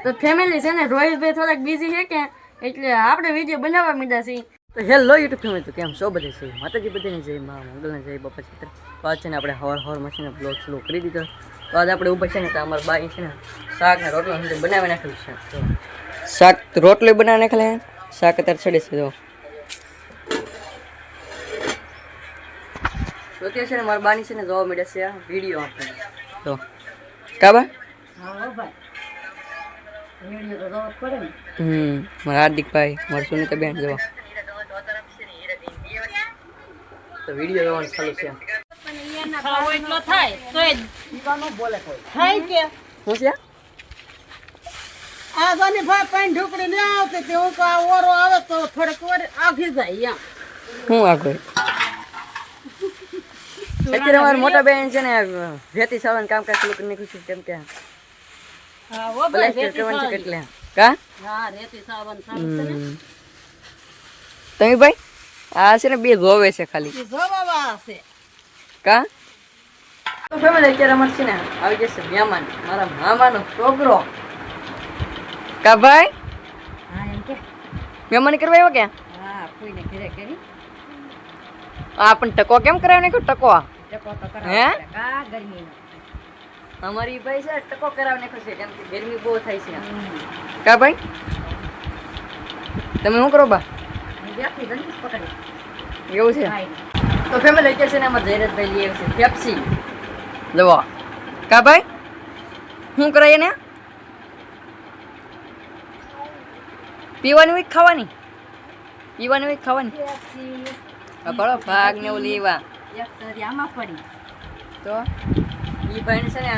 તો ફેમિલી છે ને રોહિતભાઈ થોડાક બીઝી છે કે એટલે આપણે વિડીયો બનાવવા માંડ્યા છીએ. તો હેલો યુટ્યુબ ફેમિલી, તો કેમ છો બધે છે માતાજી બધાને જય મા મંગલને જય બાપા ચિત્ર. તો આજ છે ને આપણે હવાર મશીને બ્લોગ સ્લો કરી દીધો. તો આજે આપણે ઉપર છે ને તો અમારા બાઈ છે ને શાક ને રોટલો બનાવી નાખેલું છે. તો શાક રોટલો બનાવી નાખેલા, શાક અત્યારે ચડે છે. તો તે છે ને મારા બાની છે ને જોવા મળે છે આ વિડીયો આપણે. તો કાબા મારા હાર્દિકભાઈ, મારા સુનિતા બેન જોવા તો વિડીયો જોવાનું ચાલુ છે. અત્યારે અમારા મોટા બેન છે ને રેતી સાવન કામ કાજ ચાલુ કરી નાખ્યું છે. કેમ કે તમે ભાઈ આ છે ને બે જોવે છે ખાલી કા. તો ફેમિલી અત્યારે અમારે છે ને આવી જશે મહેમાન, મારા મામાનો છોકરો. કા ભાઈ મહેમાન કરવા આવ્યો કે? આ પણ ટકો કેમ કરાવી નાખ્યો? ટકો હે અમારી ભાઈ છે ટકો કરાવી નાખ્યો છે કેમ કે ગરમી બહુ થાય છે. કા ભાઈ તમે શું કરો બા? એવું છે. તો ફેમિલી અત્યારે છે ને અમારે જયરાજભાઈ લઈ આવે છે પેપ્સી. જવો કા ભાઈ શું કરાય ને? પીવાની હોય ખાવાની? પીવાની હોય ખાવાની? બળો ભાગ ને એવું લેવા તો એ ભાઈને છે ને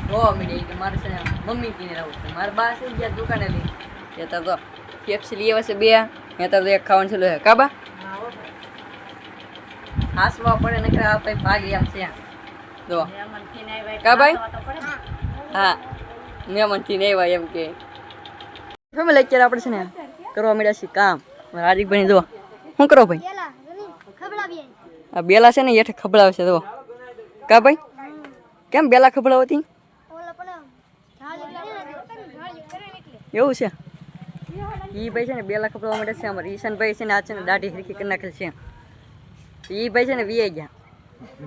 જોવા મળી કે મારે છે ને મમ્મી કીને રહું છે. મારા બા છે ગયા દુકાને લઈ ત્યાં તો પેપ્સી લઈ આવે છે બે, ત્યાં તો એક ખાવાનું ચાલુ છે. કાબા હાસવા પડે ને આ ભાઈ ભાગી એમ છે. જો કા ભાઈ હા મહેમાનથી નહીં આવ્યા એમ કે. ફેમિલી અત્યારે આપણે છે ને કરવા મળ્યા છીએ કામ. હાર્દિકભાઈ જો શું કરો ભાઈ? આ બેલા છે ને હેઠે ખબડાવે છે. તો કા ભાઈ કેમ બેલા ખબડાવતી? એવું છે. એ ભાઈ છે ને બેલા ખબડાવવા માટે છે. અમારે ઈશાનભાઈ છે ને આ છે ને દાઢી હરખી કરી નાખેલ છે. એ ભાઈ છે ને વીઆઈ ગયા.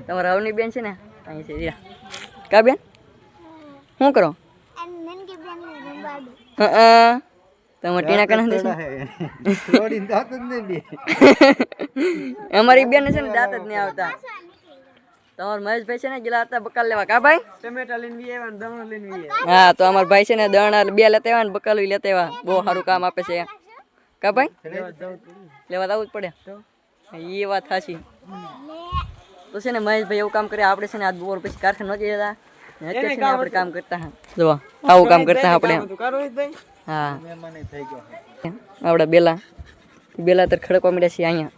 તમારા હવની બેન છે ને અહીં છે. કા બેન શું કરો? તમારે ટીના કને અમારી બેન છે ને દાંત જ નહીં આવતા. તમારા મહેશભાઈ છે ને ગયેલા હતા બકાલ લેવા. કા ભાઈ ટમેટા લઈને હા તો અમારા ભાઈ છે ને દણા બે લેતા આવ્યા ને બકાલ લેતા આવ્યા. બહુ સારું કામ આપે છે. કા ભાઈ લેવા જવું જ પડે. એ વાત સાચી. તો છે ને મહેશભાઈ એવું કામ કરે. આપણે છે ને આજ બોર પછી કારખાને નથી જતા. અત્યારે છે ને આપણે કામ કરતા હા જો આવું કામ કરતા આપણે. હા આપડા બેલા તો ખડકવા મળ્યા છીએ અહીંયા.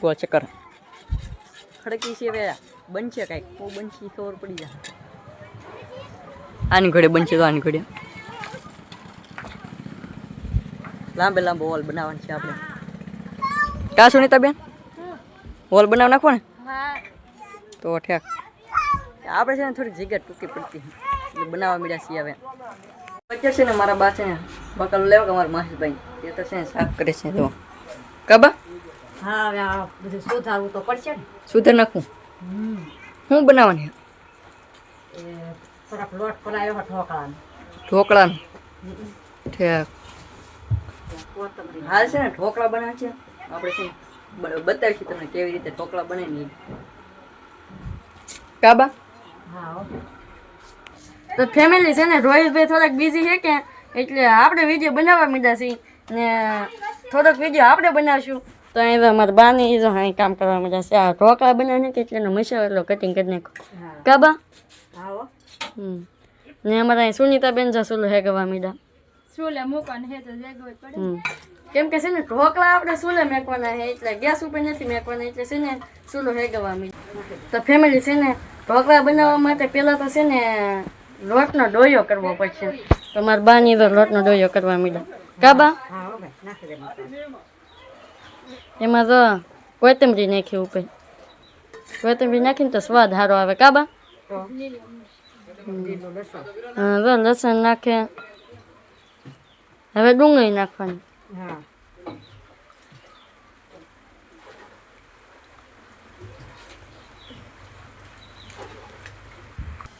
ગોળ ચક્કર ખડકી છે હવે બનશે કાંઈક બહુ બનશે ખબર પડી જાય. આની ઘડે બનશે તો આની ઘડે લાંબે લાંબો હોલ બનાવવાનો છે આપણે. કા સુનિતા બેન હોલ બનાવી નાખો ને તો ઠેક. આપણે છે ને થોડી જગ્યા ટૂંકી પડતી એટલે બનાવવા મળ્યા છીએ હવે. અત્યારે છે ને મારા બા છે ને બકાલો લેવા કે મારા માસીભાઈ તે તો છે ને સાફ કરે છે. તો કાબા હા બધું સુધારવું તો પડશે ને. સુધાર નાખું શું બનાવવાની? લોટ પલાવ્યો ઢોકળાનો. ઠેક હાલ છે ને ઢોકળા બનાવે છે. આપણે છે બતાવીશું તમને કેવી રીતે ઢોકળા બનાવી. કાબા તો ફેમિલી છે ને રોહિતભાઈ થોડાક બીઝી છે કે એટલે આપણે વિડીયો બનાવવા માંડ્યા છીએ ને થોડોક વિડીયો આપણે બનાવશું. તો અહીં તો અમારા બાની જો અહીં કામ કરવા માંડ્યા છે. આ ઢોકળા બનાવીને કે એટલે એનો મસાલો કટિંગ કરી નાખો. કાબા ને અમારા અહીં સુનિતા બેન જો સુલો હેગવા માંડ્યા. કેમ કે છે ને ઢોકળા આપણે સુલે મેકવાના છે એટલે ગેસ ઉપર નથી મેકવાના એટલે છે ને સુલો હેગવા માંડ્યા. તો ફેમિલી છે ને ઢોકળા બનાવવા માટે પહેલાં તો છે ને લોટનો ડોયો કરવો પડશે. તો મારા બાની તો લોટનો ડોયો કરવા માંડ્યા. કાબા એમાં તો કોથમરી નાખી ઉપર. કોથમરી નાખીને તો સ્વાદ સારો આવે. કાબા હા તો લસણ નાખે. હવે ડુંગળી નાખવાની. હા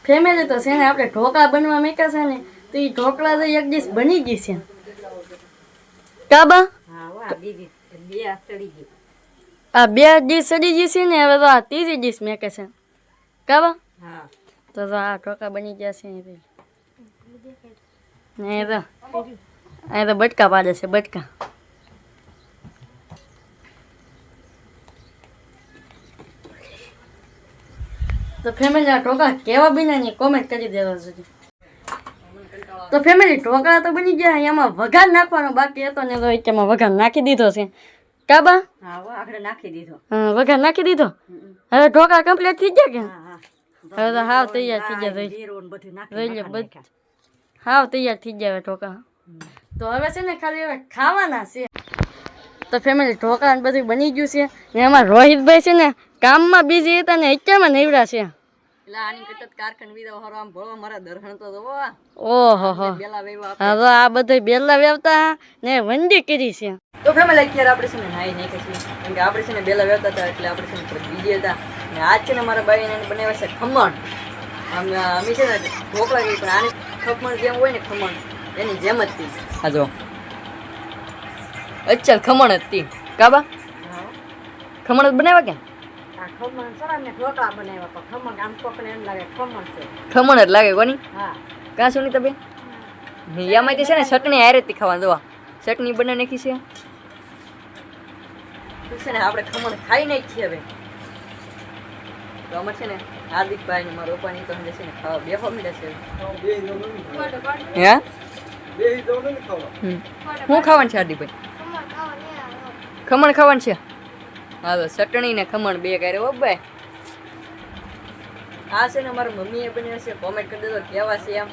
ફેમિલી તો છે ને આપણે ઢોકળા બનવા મેકા છે ને તો એ ઢોકળા તો એક દિવસ બની ગઈ છે કાબા. આ 2 ડીશ સડી ગઈ છે ને હવે તો આ 3જી ડીશ મેકે છે કાબા. તો આ ઢોકળા બની ગયા છે ને તો અહીં તો બટકા પાડે છે બટકા. તો ફેમિલી આ ઢોકળા કેવા બન્યા ને કોમેન્ટ કરી દેવા છે. તો ફેમિલી ઢોકળા તો બની ગયા, એમાં વઘાર નાખવાનો બાકી હતો ને તો એમાં વઘાર નાખી દીધો છે કાબા. હા વઘાર નાખી દીધો. હવે ઢોકળા કમ્પ્લીટ થઈ ગયા કે હવે તો હાવ તૈયાર થઈ ગયા. હાવ તૈયાર થઈ ગયા ઢોકળા. તો હવે છે ને ખાલી હવે ખાવાના છે. તો ફેમિલી ઢોકળા ને બધું બની ગયું છે ને એમાં રોહિતભાઈ છે ને કામમાં બીજી હતા ને અત્યારમાં નીવડા છે. ઓહો હા તો આ બધા બેલા વેવતા ને વંડી કરી છે. તો ફેમિલી અત્યારે આપણે છે ને નાઈ નહીં કશું કેમ કે આપણે છે ને બેલા વેવતા હતા એટલે આપણે છે ને બીજી હતા ને આજ છે ને મારા બાઈને બનાવ્યા છે ખમણ. અમે છે ને ઢોકળા ગઈ પણ આની ખમણ જેમ હોય ને ખમણ એની જેમ જ હતી. હા જો અચ્છા ખમણ જ હતી કાબા. ખમણ જ બનાવ્યા કે ખમણ જ લાગે કોની કાં શું તબે એમાંથી છે ને ચટણી હારે જ ખાવા દવા ચટણી બનાવી નાખી છે. છે ને આપણે ખમણ ખાઈ નાખી છીએ હવે. તો અમારે છે ને હાર્દિકભાઈ ને મારા પપ્પાની તો છે ને ખાવા બેફા મીઠા છે. હું ખાવાનું છે હાર્દિકભાઈ? ખમણ ખાવાનું છે. હા તો ચટણી ને ખમણ બે કરે હો ભાઈ. આ છે ને મારા મમ્મીએ બનાવ્યા છે. કોમેન્ટ કરી દેજો કેવા છે એમ.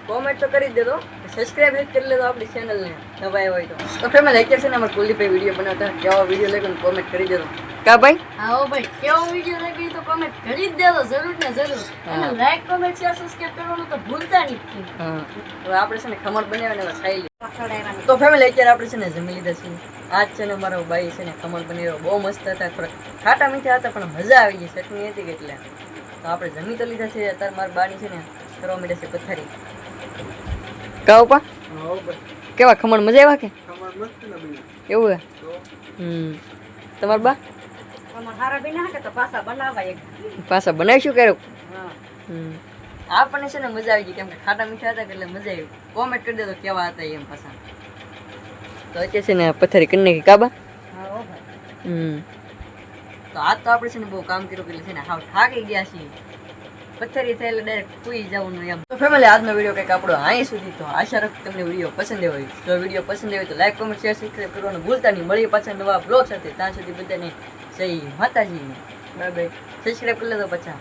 કોમેન્ટ તો કરી જ દેજો, સબસ્ક્રાઇબ કરી લેજો આપણી ચેનલને નવા હોય તો. તો ફેમિલી અત્યારે છે ને અમારે કુલદીપભાઈ વિડીયો બનાવતા કેવો વિડીયો લાગ્યો ને કોમેન્ટ કરી દેજો કા ભાઈ. હા ભાઈ કેવો વિડીયો લાગ્યો તો કોમેન્ટ કરી જ દેજો જરૂર ને જરૂર. અને લાઈક કોમેન્ટ શેર સબસ્ક્રાઇબ કરવાનું તો ભૂલતા નહીં. હા હવે આપણે છે ને ખમણ બનાવીને હવે ખાઈ લઈએ. તો ફેમિલી અત્યારે આપણે છે ને જમી લીધા છે. આજ છે ને મારો ભાઈ છે ને ખમણ બનાવ્યો બહુ મસ્ત હતા, થોડા ખાટા મીઠા હતા પણ મજા આવી ગઈ, ચટણી હતી એટલે. તો આપણે જમી તો લીધા છે. અત્યારે મારા બાની છે ને કરવા માંડ્યા છે પથારી. કહો પા કેવા ખમણ મજા આવ્યા કે એવું હે? તમારા બા પાછા બનાવીશું ક્યારેક. આપણને છે ને મજા આવી ગઈ કેમ કે ખાટા મીઠા હતા એટલે મજા આવી. કોમેન્ટ કરી દેજો કેવા હતા એમ પાછા. તો અત્યારે છે ને પથારી કરી નાખી કાબા. તો આજ તો આપણે છે ને બહુ કામ કર્યું એટલે છે ને હાવ થાકી ગયા છીએ. પથારી થાય એટલે ડાયરેક્ટ સુઈ જવાનું એમ. તો ફેમિલી આજનો વિડીયો કંઈક આપણો અહીં સુધી. તો આશા રાખું તમને વિડીયો પસંદ આવ્યો હોય. જો વિડીયો પસંદ આવ્યો તો લાઈક કોમેન્ટ શેર સબસ્ક્રાઇબ કરવાનું ભૂલતા નહીં. મળીએ પાછા નવા બ્લોગ સાથે. ત્યાં સુધી બધાને જય માતાજી. Bye bye. સબસ્ક્રાઇબ કરી લેજો પાછા.